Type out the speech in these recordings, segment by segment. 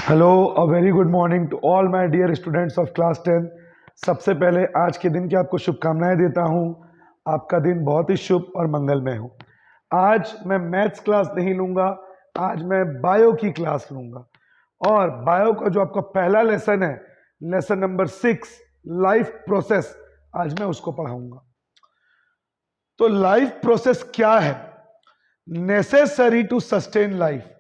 Hello, a very good morning to all my dear students of class 10। सबसे पहले आज के दिन की आपको शुभकामनाएं देता हूं। आपका दिन बहुत ही शुभ और मंगलमय हो। आज मैं मैथ्स क्लास नहीं लूंगा, आज मैं बायो की क्लास लूंगा। और बायो का जो आपका पहला लेसन है, लेसन नंबर 6, लाइफ प्रोसेस, आज मैं उसको पढ़ाऊंगा। तो लाइफ प्रोसेस क्या है? Necessary to sustain life.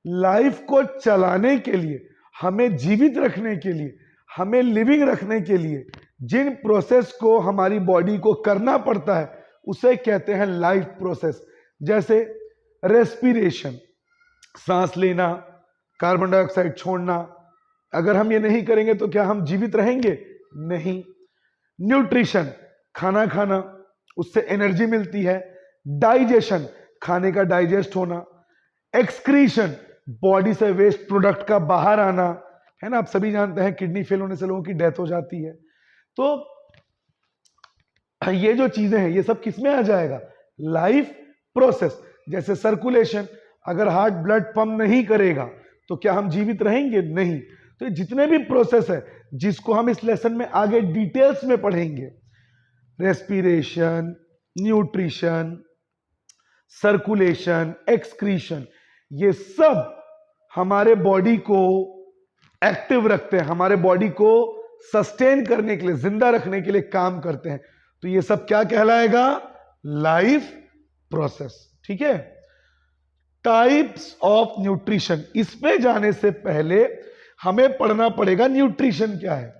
Life को चलाने के लिए, हमें जीवित रखने के लिए, हमें लिविंग रखने के लिए जिन प्रोसेस को हमारी बॉडी को करना पड़ता है उसे कहते हैं लाइफ प्रोसेस। जैसे रेस्पिरेशन, सांस लेना, कार्बन डाइऑक्साइड छोड़ना। अगर हम ये नहीं करेंगे तो क्या हम जीवित रहेंगे? नहीं। न्यूट्रिशन, खाना खाना, उससे एनर्जी मिलती है। डाइजेशन, खाने का डाइजेस्ट होना। एक्सक्रीशन, बॉडी से वेस्ट प्रोडक्ट का बाहर आना, है ना। आप सभी जानते हैं किडनी फेल होने से लोगों की डेथ हो जाती है। तो ये जो चीजें हैं ये सब किसमें आ जाएगा? Life process. जैसे सर्कुलेशन, अगर हार्ट ब्लड पंप नहीं करेगा तो क्या हम जीवित रहेंगे? नहीं। तो जितने भी प्रोसेस है जिसको हम इस लेसन में आगे डिटेल्स में पढ़ेंगे, रेस्पिरेशन, न्यूट्रिशन, सर्कुलेशन, एक्सक्रीशन, ये सब हमारे बॉडी को एक्टिव रखते हैं, हमारे बॉडी को सस्टेन करने के लिए, जिंदा रखने के लिए काम करते हैं। तो ये सब क्या कहलाएगा? Life process. ठीक है। टाइप्स ऑफ न्यूट्रिशन, इस पे जाने से पहले हमें पढ़ना पड़ेगा न्यूट्रिशन क्या है।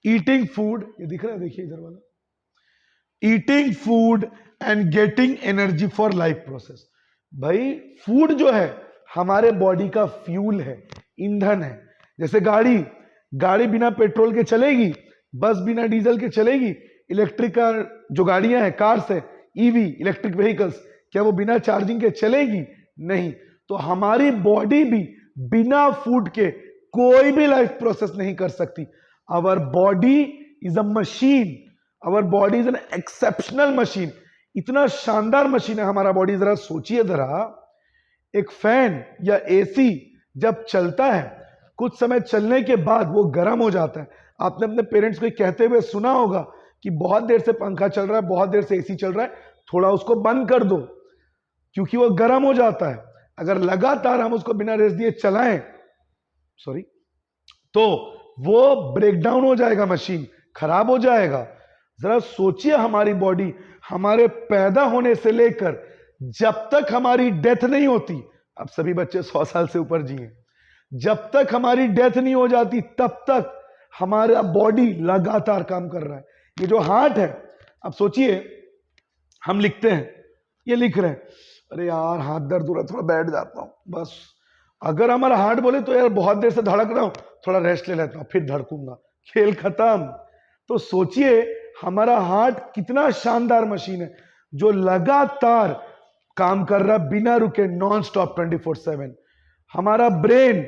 ईटिंग फूड, ये दिख रहा है, देखिए इधर वाला। Eating food and getting energy for life process. भाई फूड जो है हमारे बॉडी का फ्यूल है, ईंधन है। जैसे गाड़ी बिना पेट्रोल के चलेगी, बस बिना डीजल के चलेगी। इलेक्ट्रिक का जो गाड़ियां हैं, कार्स है, ईवी, इलेक्ट्रिक व्हीकल्स, क्या वो बिना चार्जिंग के चलेगी? नहीं। तो हमारी बॉडी भी बिना फूड के कोई भी लाइफ प्रोसेस नहीं कर सकती। Our body is a machine, our body is an exceptional machine. इतना शानदार मशीन है हमारा बॉडी। जरा सोचिए, जरा एक फैन या एसी जब चलता है, कुछ समय चलने के बाद वो गर्म हो जाता है। आपने अपने पेरेंट्स को कहते हुए सुना होगा कि बहुत देर से पंखा चल रहा है, बहुत देर से एसी चल रहा है, थोड़ा उसको बंद कर दो, क्योंकि वो गर्म हो जाता है। अगर लगातार हम उसको बिना रेस्ट दिए चलाएं, तो वो ब्रेकडाउन हो जाएगा, मशीन खराब हो जाएगा। जरा सोचिए, हमारी बॉडी हमारे पैदा होने से लेकर जब तक हमारी डेथ नहीं होती, अब सभी बच्चे 100 साल से ऊपर जिए, जब तक हमारी डेथ नहीं हो जाती तब तक हमारा बॉडी लगातार काम कर रहा है। ये जो हार्ट है, अब सोचिए, हम लिखते हैं, ये लिख रहे हैं, अरे यार हाथ दर्द हो रहा है, थोड़ा बैठ जाता हूं बस। अगर हमारा हार्ट बोले तो यार बहुत देर से धड़क रहा हूं, थोड़ा रेस्ट ले लेता हूं, फिर धड़कूंगा, खेल खत्म। तो सोचिए हमारा हार्ट कितना शानदार मशीन है जो लगातार काम कर रहा है बिना रुके, नॉन स्टॉप 24/7। हमारा ब्रेन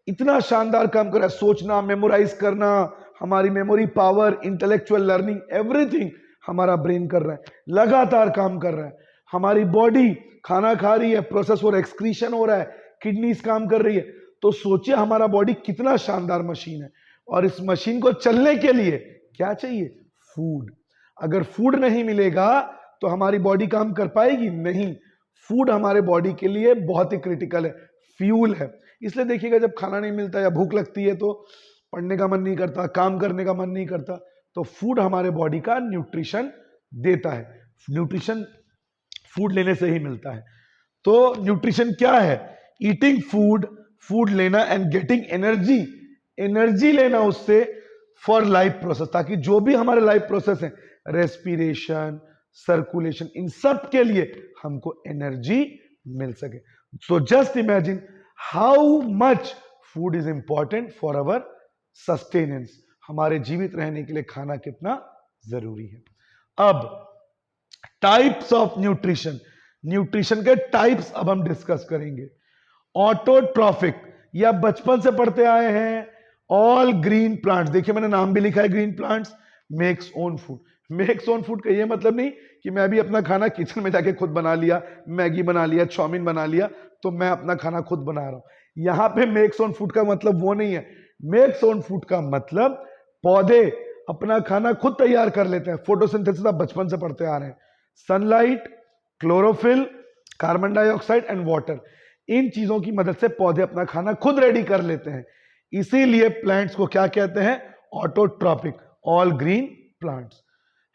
इतना शानदार काम कर रहा है, सोचना, मेमोराइज करना, हमारी memory power, intellectual learning, everything हमारा ब्रेन कर रहा है, लगातार काम कर रहा है। हमारी बॉडी खाना खा रही है, प्रोसेस हो रहा है, एक्सक्रीशन हो रहा है, किडनीज काम कर रही है। तो सोचिए हमारा बॉडी कितना शानदार मशीन है। और इस मशीन को चलने के लिए क्या चाहिए? फूड। अगर फूड नहीं मिलेगा तो हमारी बॉडी काम कर पाएगी? नहीं। फूड हमारे बॉडी के लिए बहुत ही क्रिटिकल है, फ्यूल है। इसलिए देखिएगा, जब खाना नहीं मिलता या भूख लगती है तो पढ़ने का मन नहीं करता, काम करने का मन नहीं करता। तो फूड हमारे बॉडी का न्यूट्रिशन देता है। न्यूट्रिशन फूड लेने से ही मिलता है। तो न्यूट्रिशन क्या है? ईटिंग फूड, फूड लेना, एंड गेटिंग एनर्जी, एनर्जी लेना उससे, फॉर लाइफ प्रोसेस, ताकि जो भी हमारे लाइफ प्रोसेस है, रेस्पिरेशन, सर्कुलेशन, इन सब के लिए हमको एनर्जी मिल सके। So just imagine how much food is important for our sustenance. हमारे जीवित रहने के लिए खाना कितना जरूरी है। अब टाइप्स ऑफ न्यूट्रिशन, न्यूट्रिशन के टाइप्स अब हम डिस्कस करेंगे। ऑटोट्रॉफिक, या बचपन से पढ़ते आए हैं, ऑल ग्रीन प्लांट्स, देखिए मैंने नाम भी लिखा है, green plants makes own food. Makes own food का ये मतलब नहीं कि मैं भी अपना खाना किचन में जाके खुद बना लिया, मैगी बना लिया, चाउमीन बना लिया, तो मैं अपना खाना खुद बना रहा हूं। यहां पे मेक्स ऑन फूड का मतलब वो नहीं है। मेक्स ऑन फूड का मतलब पौधे अपना खाना खुद तैयार कर लेते हैं। फोटोसिंथेसिस आप बचपन से पढ़ते आ रहे हैं। Sunlight, chlorophyll, carbon dioxide and water, इन चीजों की मदद से पौधे अपना खाना खुद रेडी कर लेते हैं। इसीलिए प्लांट्स को क्या कहते हैं? Autotrophic, all green plants.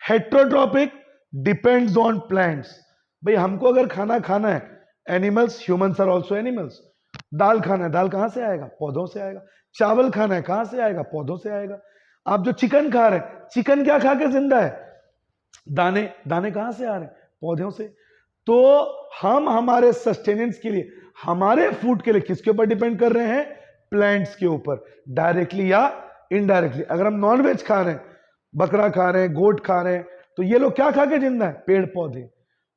Heterotrophic, depends on plants. भाई हमको अगर खाना खाना है, animals, humans are also animals. दाल खाना है, दाल कहां से आएगा? पौधों से आएगा। चावल खाना है, कहां से आएगा? पौधों से आएगा। आप जो चिकन खा रहे हैं, चिकन क्या खा के जिंदा है? दाने। दाने कहां से आ रहे हैं? पौधों से। तो हम हमारे सस्टेनेंस के लिए, हमारे फूड के लिए किसके ऊपर डिपेंड कर रहे हैं? प्लांट्स के ऊपर, डायरेक्टली या इनडायरेक्टली। अगर हम नॉनवेज खा रहे हैं, बकरा खा रहे हैं, गोट खा रहे हैं, तो ये लोग क्या खा के जिंदा है? पेड़ पौधे।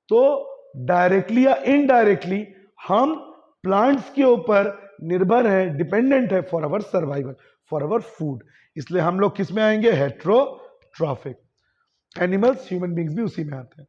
तो डायरेक्टली या इनडायरेक्टली हम प्लांट्स के ऊपर निर्भर है, डिपेंडेंट है for our survival, for our food. इसलिए हम लोग किस में आएंगे? हेट्रोट्रॉफिक। एनिमल्स, ह्यूमन बींग्स भी उसी में आते हैं।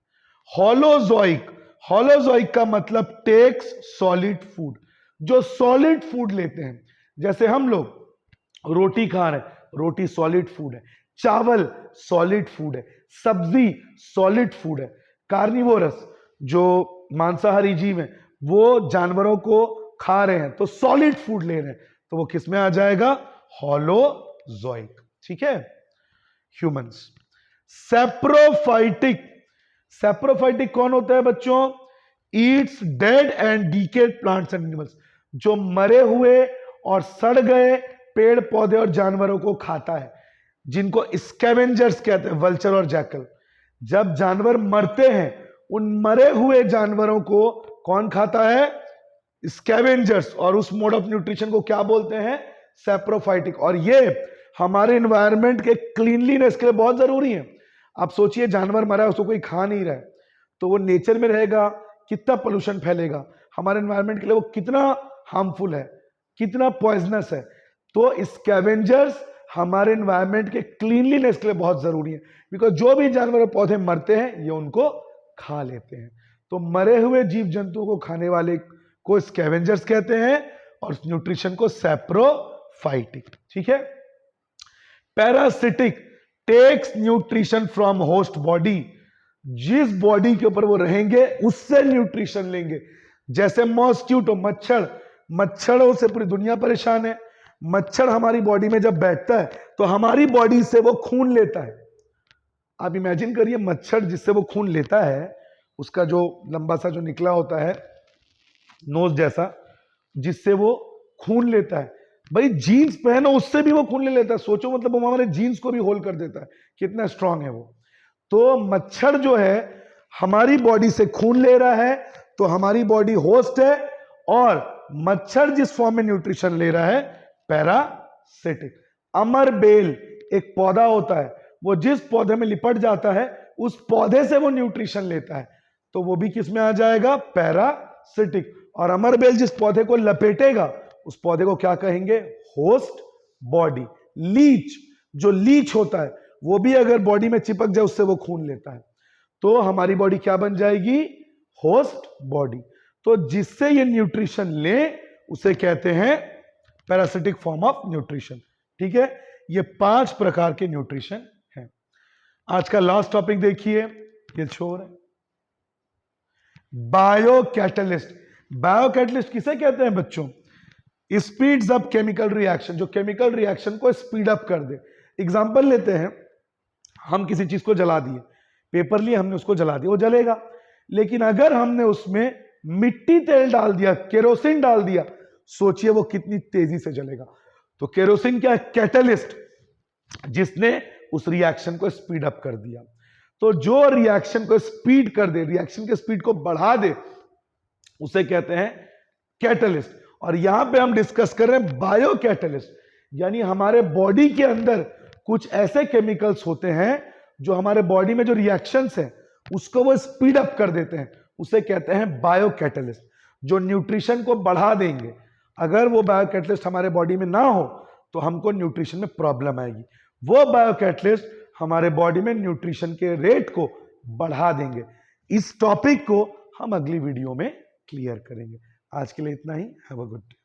होलोजोइक, होलोजोइक का मतलब टेक्स सॉलिड फूड, जो सॉलिड फूड लेते हैं। जैसे हम लोग रोटी खा रहे हैं, रोटी सॉलिड फूड है। चावल सॉलिड फूड है। सब्जी सॉलिड फूड है। कार्निवोरस, जो मांसाहारी जीव है, वो जानवरों को खा रहे हैं तो सॉलिड फूड ले रहे हैं, तो वो किस में आ जाएगा? होलोजोइक। ठीक है। ह्यूमंस। सेप्रोफाइटिक, सेप्रोफाइटिक कौन होता है बच्चों? Eats dead and decayed plants and animals, जो मरे हुए और सड़ गए पेड़ पौधे और जानवरों को खाता है, जिनको स्कैवेंजर्स कहते हैं, वल्चर और जैकल। जब जानवर मरते हैं, उन मरे हुए जानवरों को कौन खाता है? स्कैवेंजर्स। और उस मोड ऑफ न्यूट्रिशन को क्या बोलते हैं? सेप्रोफाइटिक। और ये हमारे एनवायरनमेंट के क्लीनलीनेस के लिए बहुत जरूरी है। आप सोचिए, जानवर मरा है, उसको कोई खा नहीं रहा है, तो वो नेचर में रहेगा, कितना पोल्यूशन फैलेगा हमारे एनवायरनमेंट के लिए, वो कितना हार्मफुल है, कितना पॉइजनस है। तो स्कैवेंजर्स हमारे एनवायरनमेंट के क्लीनलीनेस के लिए बहुत जरूरी है, बिकॉज जो भी जानवर और पौधे मरते हैं, ये उनको खा लेते हैं। तो मरे हुए जीव जंतुओं को खाने वाले को स्कैवेंजर्स कहते हैं, और न्यूट्रिशन को सेप्रोफाइटिक। ठीक है। Parasitic, takes nutrition from host body, जिस बॉडी के ऊपर वो रहेंगे उससे न्यूट्रिशन लेंगे। जैसे मॉस्क्यूटो, मच्छर, मच्छरों से पूरी दुनिया परेशान है। मच्छर हमारी बॉडी में जब बैठता है तो हमारी बॉडी से वो खून लेता है। आप इमेजिन करिए, मच्छर जिससे वो खून लेता है, उसका जो लंबा सा जो निकला होता है नोज जैसा, जिससे वो खून लेता है। भाई जीन्स पहनो, उससे भी वो खून ले लेता है। सोचो, मतलब वो हमारे जीन्स को भी होल कर देता है, कितना स्ट्रांग है वो। तो मच्छर जो है हमारी बॉडी से खून ले रहा है, तो हमारी बॉडी होस्ट है, और मच्छर जिस फॉर्म में न्यूट्रिशन ले रहा है, पैरासिटिक। अमरबेल एक पौधा होता है, वो जिस पौधे में लिपट जाता है, उस पौधे से वो न्यूट्रिशन लेता है, तो वो भी किस में आ जाएगा? पैरासिटिक। और अमरबेल जिस पौधे को लपेटेगा, उस पौधे को क्या कहेंगे? Host body. लीच, जो लीच होता है, वो भी अगर बॉडी में चिपक जाए, उससे वो खून लेता है, तो हमारी बॉडी क्या बन जाएगी? Host body. तो जिससे ये न्यूट्रिशन ले, उसे कहते हैं पैरासिटिक फॉर्म ऑफ न्यूट्रिशन। ठीक है। ये 5 प्रकार के न्यूट्रिशन हैं। आज का लास्ट टॉपिक देखिए, ये छोर है, बायो कैटलिस्ट। बायो कैटलिस्ट किसे कहते हैं बच्चों? स्पीड्स अप केमिकल रिएक्शन, जो केमिकल रिएक्शन को स्पीड अप कर दे। एग्जांपल लेते हैं, हम किसी चीज को जला दिए, पेपर लिए, हमने उसको जला दिया, वो जलेगा। लेकिन अगर हमने उसमें मिट्टी तेल डाल दिया, केरोसिन डाल दिया, सोचिए वो कितनी तेजी से जलेगा। तो केरोसिन क्या है? कैटलिस्ट, जिसने उस रिएक्शन को स्पीड अप कर दिया। तो जो रिएक्शन को स्पीड कर दे, रिएक्शन के स्पीड को बढ़ा दे, उसे कहते हैं कैटलिस्ट। और यहां पे हम डिस्कस कर रहे हैं बायो कैटलिस्ट, यानी हमारे बॉडी के अंदर कुछ ऐसे केमिकल्स होते हैं जो हमारे बॉडी में जो रिएक्शंस हैं उसको वो स्पीड अप कर देते हैं, उसे कहते हैं बायो कैटलिस्ट, जो न्यूट्रिशन को बढ़ा देंगे। अगर वो बायो कैटलिस्ट हमारे बॉडी में ना हो तो हमको न्यूट्रिशन में प्रॉब्लम आएगी। वो बायो कैटलिस्ट हमारे बॉडी में न्यूट्रिशन के रेट को बढ़ा देंगे। इस टॉपिक को हम अगली वीडियो में क्लियर करेंगे। आज के लिए इतना ही। Have a good day.